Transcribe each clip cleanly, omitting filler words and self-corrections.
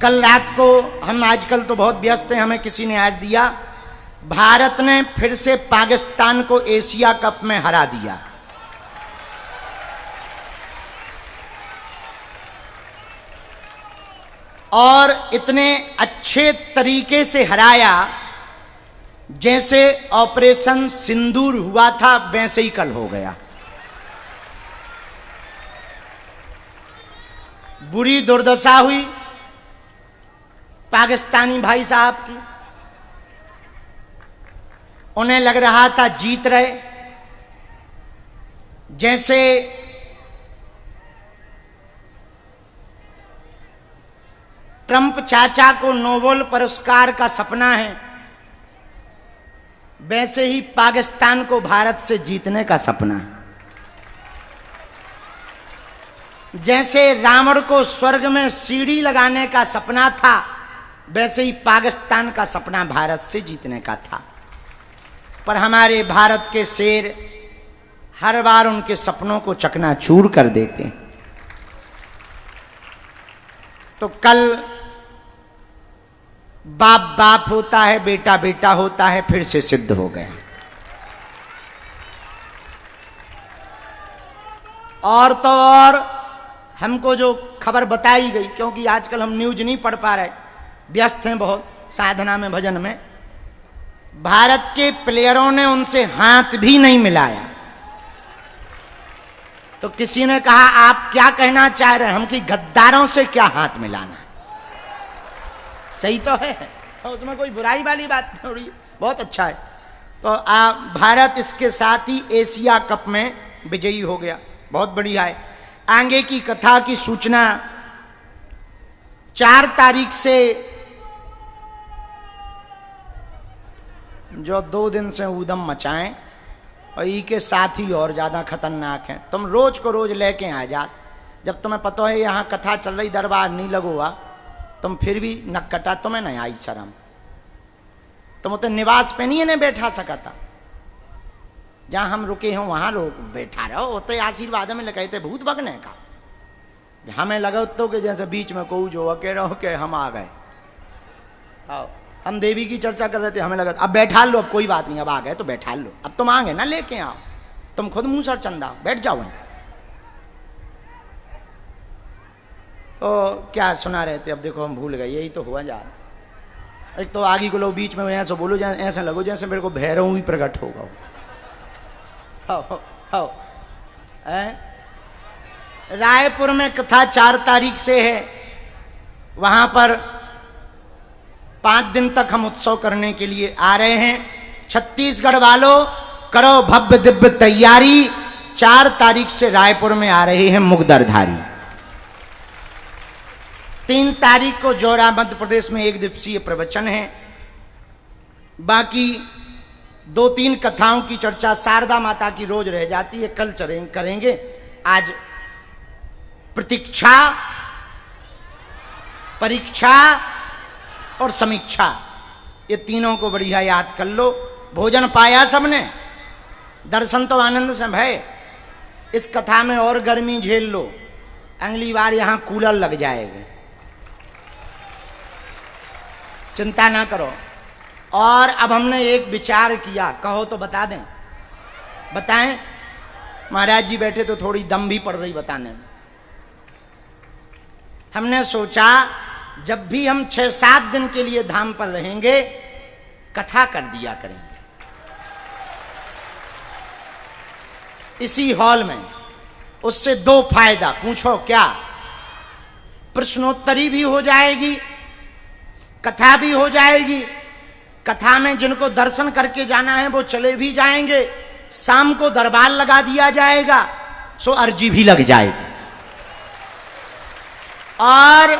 कल रात को हम, आजकल तो बहुत व्यस्त हैं, हमें किसी ने आज दिया, भारत ने फिर से पाकिस्तान को एशिया कप में हरा दिया। और इतने अच्छे तरीके से हराया जैसे ऑपरेशन सिंदूर हुआ था वैसे ही कल हो गया। बुरी दुर्दशा हुई पाकिस्तानी भाई साहब की। उन्हें लग रहा था जीत रहे, जैसे ट्रंप चाचा को नोबेल पुरस्कार का सपना है, वैसे ही पाकिस्तान को भारत से जीतने का सपना है। जैसे रावण को स्वर्ग में सीढ़ी लगाने का सपना था, वैसे ही पाकिस्तान का सपना भारत से जीतने का था। पर हमारे भारत के शेर हर बार उनके सपनों को चकनाचूर कर देते हैं। तो कल बाप बाप होता है, बेटा बेटा होता है, फिर से सिद्ध हो गया। और तो और हमको जो खबर बताई गई, क्योंकि आजकल हम न्यूज नहीं पढ़ पा रहे, व्यस्त हैं बहुत साधना में, भजन में, भारत के प्लेयरों ने उनसे हाथ भी नहीं मिलाया। तो किसी ने कहा आप क्या कहना चाह रहे हैं, हम कि गद्दारों से क्या हाथ मिलाना। सही तो है, उसमें कोई बुराई वाली बात थोड़ी, बहुत अच्छा है। तो भारत इसके साथ ही एशिया कप में विजयी हो गया, बहुत बढ़िया है। आगे की कथा की सूचना 4 तारीख से, जो 2 दिन से ऊधम मचाएं, और ई के साथ ही और ज्यादा खतरनाक है। तुम रोज को रोज लेके आ जा, जब तुम्हें पता है यहां कथा चल रही, दरबार नहीं लगोगा, तुम फिर भी नक्कटा, तुम्हें नहीं आई शर्म। तुम तो निवास पे नहीं इन्हें बैठा सका था, जहां हम रुके हो वहां लोग बैठा रहो, होते आशीर्वाद में लगे थे भूत भगने का। हमें लगा तो कि जैसे बीच में को जो कह रहे हो कि हम आ गए, हम देवी की चर्चा कर रहे थे, हमें लगा अब बैठा लो, अब कोई बात नहीं, अब आ गए तो बैठा लो, अब तुम आ गए ना, लेके आओ, तुम खुद मुंह सर चंदा बैठ जाओ। तो क्या सुना रहे थे, अब देखो हम भूल गए, यही तो हुआ जा। एक तो आगे को लो, बीच में ऐसे बोलो ऐसे लगो जैसे मेरे को भैरव ही प्रकट होगा। रायपुर में कथा 4 तारीख से है, वहां पर 5 दिन तक हम उत्सव करने के लिए आ रहे हैं। छत्तीसगढ़ वालों करो भव्य दिव्य तैयारी, 4 तारीख से रायपुर में आ रहे हैं मुगदरधारी। 3 तारीख को जोरा मध्य प्रदेश में 1 दिवसीय प्रवचन है। बाकी 2-3 कथाओं की चर्चा शारदा माता की रोज रह जाती है, कल करेंगे। आज प्रतीक्षा, परीक्षा और समीक्षा, ये तीनों को बढ़िया याद कर लो। भोजन पाया सबने, दर्शन तो आनंद से भय। इस कथा में और गर्मी झेल लो, अगली बार यहां कूलर लग जाएगा, चिंता ना करो। और अब हमने एक विचार किया, कहो तो बता दें, बताएं। महाराज जी बैठे तो थोड़ी दम भी पड़ रही बताने में। हमने सोचा जब भी हम 6-7 दिन के लिए धाम पर रहेंगे, कथा कर दिया करेंगे इसी हॉल में। उससे 2 फायदा, पूछो क्या? प्रश्नोत्तरी भी हो जाएगी, कथा भी हो जाएगी। कथा में जिनको दर्शन करके जाना है वो चले भी जाएंगे, शाम को दरबार लगा दिया जाएगा, सो अर्जी भी लग जाएगी। और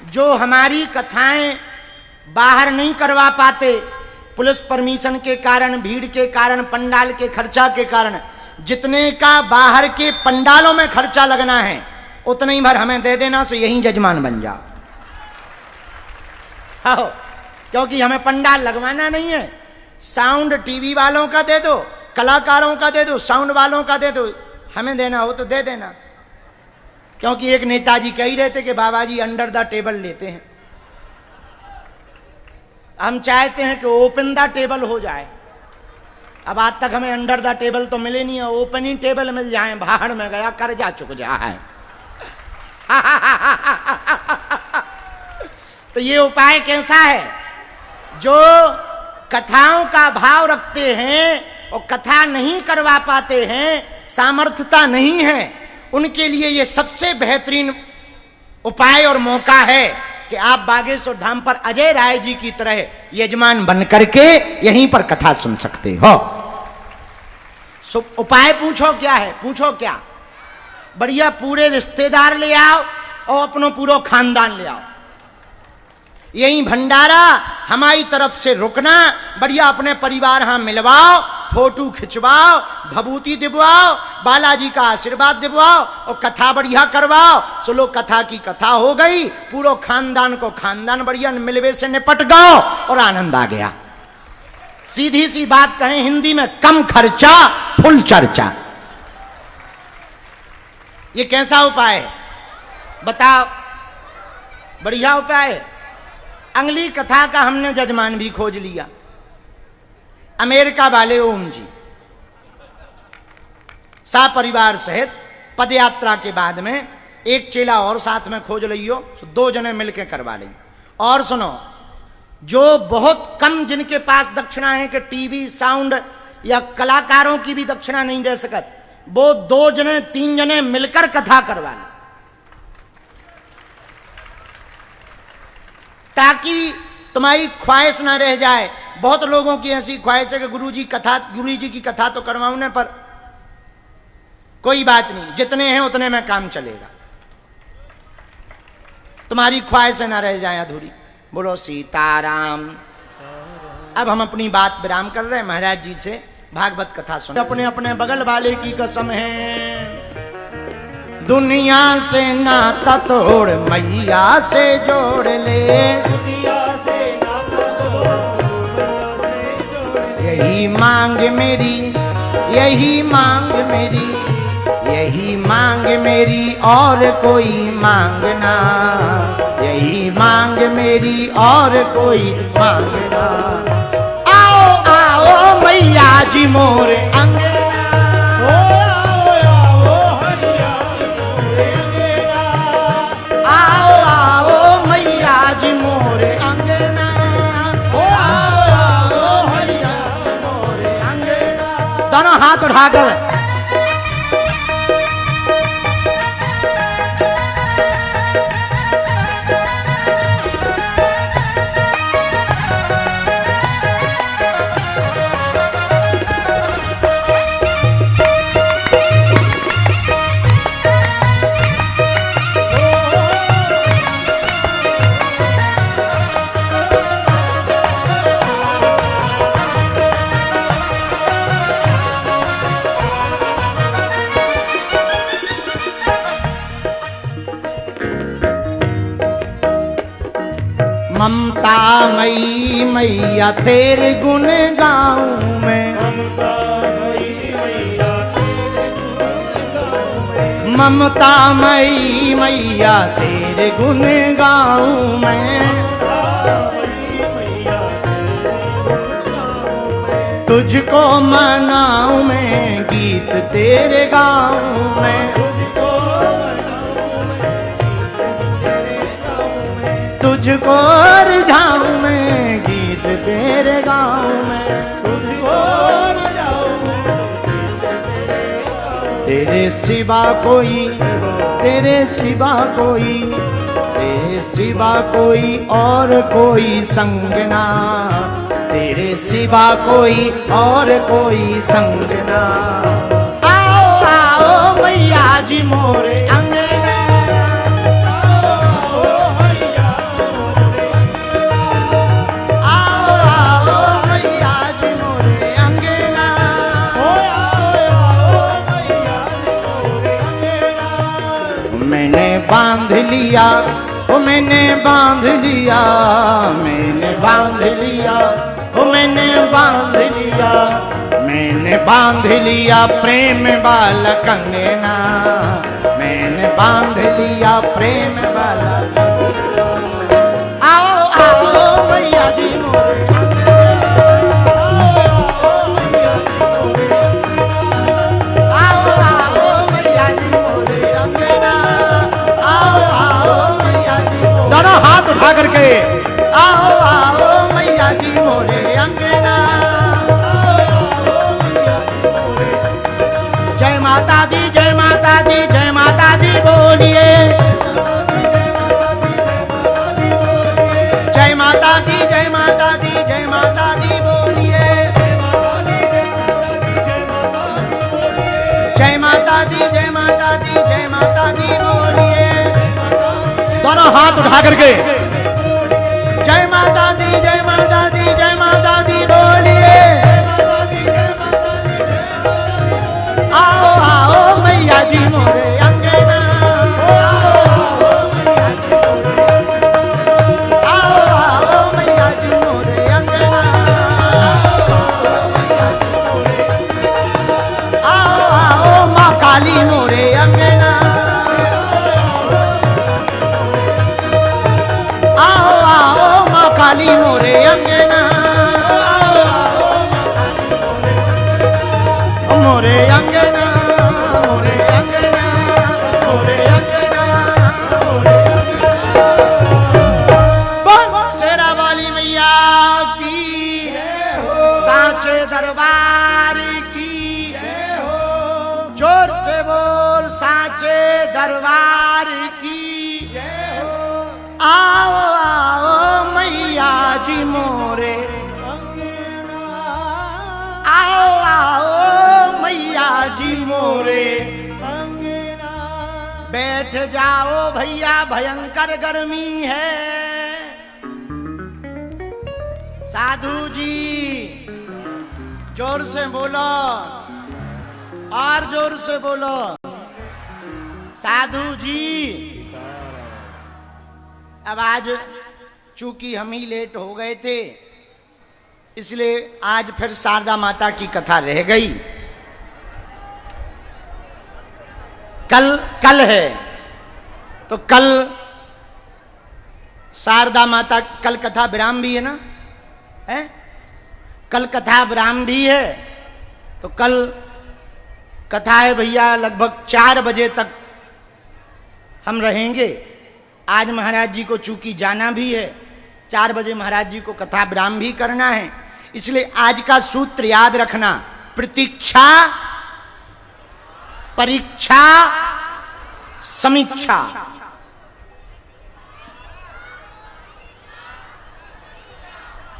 जो हमारी कथाएं बाहर नहीं करवा पाते, पुलिस परमिशन के कारण, भीड़ के कारण, पंडाल के खर्चा के कारण, जितने का बाहर के पंडालों में खर्चा लगना है उतना ही भर हमें दे देना, सो यहीं जजमान बन जाओ। हाँ, क्योंकि हमें पंडाल लगवाना नहीं है। साउंड टीवी वालों का दे दो, कलाकारों का दे दो, साउंड वालों का दे दो, हमें देना हो तो दे देना। क्योंकि एक नेताजी कह ही रहे थे कि बाबा जी अंडर द टेबल लेते हैं, हम चाहते हैं कि ओपन द टेबल हो जाए। अब आज तक हमें अंडर द टेबल तो मिले नहीं है, ओपन ही टेबल मिल जाए, बाहर में गया कर्जा चुक जाए। तो ये उपाय कैसा है? जो कथाओं का भाव रखते हैं और कथा नहीं करवा पाते हैं, सामर्थ्यता नहीं है, उनके लिए ये सबसे बेहतरीन उपाय और मौका है कि आप बागेश्वर धाम पर अजय राय जी की तरह यजमान बन करके यहीं पर कथा सुन सकते हो। उपाय पूछो क्या है? पूछो क्या? बढ़िया पूरे रिश्तेदार ले आओ और अपनो पूरा खानदान ले आओ, यही भंडारा हमारी तरफ से रुकना, बढ़िया अपने परिवार यहां मिलवाओ, फोटो खिंचवाओ, भभूति दिलवाओ, बालाजी का आशीर्वाद दिलवाओ और कथा बढ़िया करवाओ। सो लो कथा की कथा हो गई, पूरा खानदान को खानदान बढ़िया मिलवे से निपट गओ और आनंद आ गया। सीधी सी बात कहें हिंदी में, कम खर्चा फुल चर्चा। ये कैसा उपाय है बताओ? बढ़िया उपाय है। अगली कथा का हमने जजमान भी खोज लिया, अमेरिका वाले ओम जी सा परिवार सहित पदयात्रा के बाद में एक चेला और साथ में खोज लियो, 2 जने मिलके करवा लें। और सुनो, जो बहुत कम जिनके पास दक्षिणा है कि टीवी साउंड या कलाकारों की भी दक्षिणा नहीं दे सकत, वो 2 जने 3 जने मिलकर कथा करवा लें, ताकि तुम्हारी ख्वाहिश ना रह जाए। बहुत लोगों की ऐसी ख्वाहिश है कि गुरु जी की कथा तो करवाने पर कोई बात नहीं, जितने हैं उतने में काम चलेगा, तुम्हारी ख्वाहिशें ना रह जाए अधूरी। बोलो सीताराम। अब हम अपनी बात विराम कर रहे हैं, महाराज जी से भागवत कथा सुन। अपने अपने बगल वाले की कसम है, दुनिया से नाता तोड़ मैया से जोड़ ले, दुनिया से नाता तोड़, यही मांग मेरी, यही मांग मेरी, यही मांग मेरी और कोई मांगना, यही मांग मेरी और कोई मांगना। आओ आओ मैया जी मोरे अंगना, दोनों हाथ उठाकर ममता मई मैया तेरे गुण गाऊं मैं, ममता मई मैया तेरे गुण गाऊं मैं, तुझको मनाऊं मैं गीत तेरे गाऊं मैं, तुझको रिझाऊं मैं गीत तेरे गाँव में, तुझको रिझाऊं मैं तेरे सिवा कोई, तेरे सिवा कोई, तेरे सिवा कोई और कोई संग ना, तेरे सिवा कोई और कोई संग ना। आओ आओ मैया जी मोरे अंगना, बांध लिया ओ मैंने बांध लिया, मैंने बांध लिया ओ मैंने बांध लिया, मैंने बांध लिया प्रेम वाला कंगना, मैंने बांध लिया प्रेम वाला। आओ आओ मैया जी मोरे, आओ आओ मैया जी मोरे अंगना, आओ आओ मैया जी मोरे। दोनों हाथ उठा करके आओ आओ मैया जी मोरे अंगना। जय माता दी, जय माता दी, जय माता दी बोलिए। जय माता दी, जय माता दी, जय माता दी बोलिए। जय माता दी, जय माता दी, जय माता दी बोलिए। दोनों हाथ उठा करके जय माता दी, जय माता दी, जय माता दी बोलिए। आओ आओ मैया जी मोरे अंगना, आओ आओ मैया जी मोरे अंगना, आओ आओ माँ काली मोरे अंगना, आओ आओ माँ काली मोरे अंगना, मोरे अंगना, मोरे अंगना, मोरे अंगना, मोरे अंगना। शेरा वाली मैया की, सांचे दरबार की, जोर से बोल सांचे दरबार की। आओ आओ मैया जी मोरे, आओ आओ मैया जी मोरे। बैठ जाओ भैया भयंकर गर्मी है। साधु जी जोर से बोलो, और जोर से बोलो। साधु जी अब आज चूंकि हम ही लेट हो गए थे, इसलिए आज फिर शारदा माता की कथा रह गई। कल है तो कल शारदा माता, कल कथा विराम भी है ना, है कल कथा विराम भी है। तो कल कथा है भैया, लगभग 4 बजे तक हम रहेंगे। आज महाराज जी को चूंकि जाना भी है, 4 बजे महाराज जी को कथा विराम भी करना है, इसलिए आज का सूत्र याद रखना, प्रतीक्षा, परीक्षा, समीक्षा।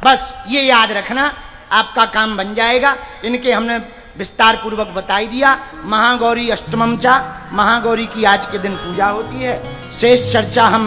बस ये याद रखना, आपका काम बन जाएगा। इनके हमने विस्तार पूर्वक बताई दिया। महागौरी अष्टमम चा, महागौरी की आज के दिन पूजा होती है। शेष चर्चा हम